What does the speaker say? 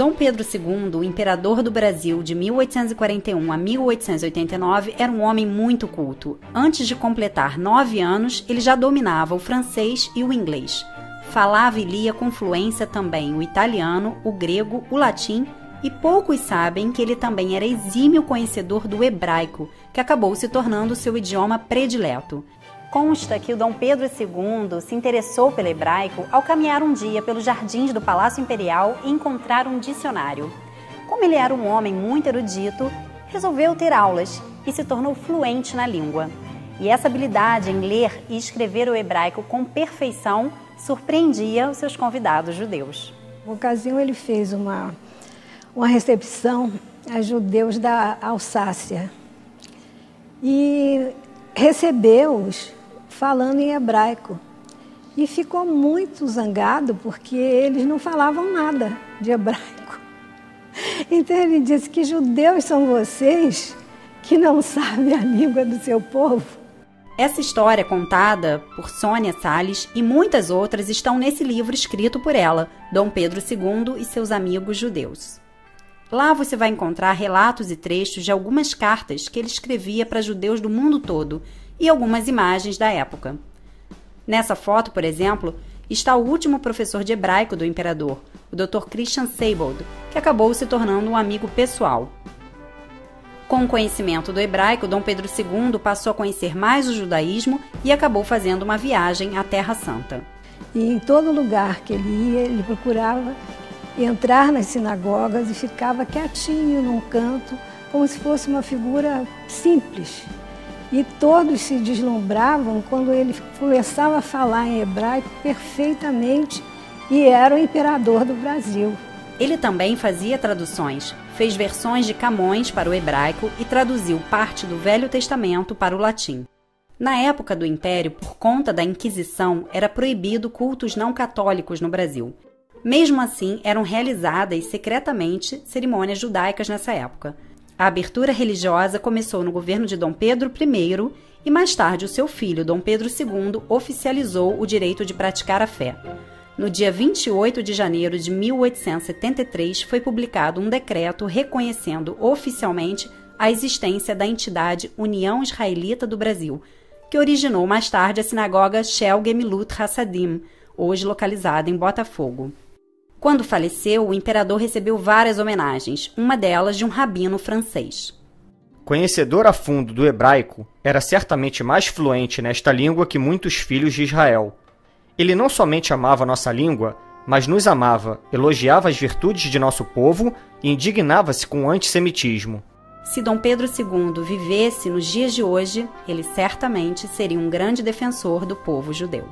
Dom Pedro II, o imperador do Brasil de 1841 a 1889, era um homem muito culto. Antes de completar 9 anos, ele já dominava o francês e o inglês. Falava e lia com fluência também o italiano, o grego, o latim, e poucos sabem que ele também era exímio conhecedor do hebraico, que acabou se tornando seu idioma predileto. Consta que o Dom Pedro II se interessou pelo hebraico ao caminhar um dia pelos jardins do Palácio Imperial e encontrar um dicionário. Como ele era um homem muito erudito, resolveu ter aulas e se tornou fluente na língua. E essa habilidade em ler e escrever o hebraico com perfeição surpreendia os seus convidados judeus. Na ocasião, ele fez uma recepção a judeus da Alsácia e recebeu-os falando em hebraico. E ficou muito zangado porque eles não falavam nada de hebraico. Então ele disse: que judeus são vocês que não sabem a língua do seu povo? Essa história contada por Sônia Salles e muitas outras estão nesse livro escrito por ela, Dom Pedro II e seus amigos judeus. Lá você vai encontrar relatos e trechos de algumas cartas que ele escrevia para judeus do mundo todo e algumas imagens da época. Nessa foto, por exemplo, está o último professor de hebraico do imperador, o Dr. Christian Seibold, que acabou se tornando um amigo pessoal. Com o conhecimento do hebraico, Dom Pedro II passou a conhecer mais o judaísmo e acabou fazendo uma viagem à Terra Santa. E em todo lugar que ele ia, ele procurava entrar nas sinagogas e ficava quietinho num canto, como se fosse uma figura simples. E todos se deslumbravam quando ele começava a falar em hebraico perfeitamente e era o imperador do Brasil. Ele também fazia traduções, fez versões de Camões para o hebraico e traduziu parte do Velho Testamento para o latim. Na época do Império, por conta da Inquisição, era proibido cultos não católicos no Brasil. Mesmo assim, eram realizadas secretamente cerimônias judaicas nessa época. A abertura religiosa começou no governo de Dom Pedro I e mais tarde o seu filho, Dom Pedro II, oficializou o direito de praticar a fé. No dia 28 de janeiro de 1873 foi publicado um decreto reconhecendo oficialmente a existência da entidade União Israelita do Brasil, que originou mais tarde a sinagoga Shel Gemilut Hassadim, hoje localizada em Botafogo. Quando faleceu, o imperador recebeu várias homenagens, uma delas de um rabino francês. Conhecedor a fundo do hebraico, era certamente mais fluente nesta língua que muitos filhos de Israel. Ele não somente amava nossa língua, mas nos amava, elogiava as virtudes de nosso povo e indignava-se com o antissemitismo. Se Dom Pedro II vivesse nos dias de hoje, ele certamente seria um grande defensor do povo judeu.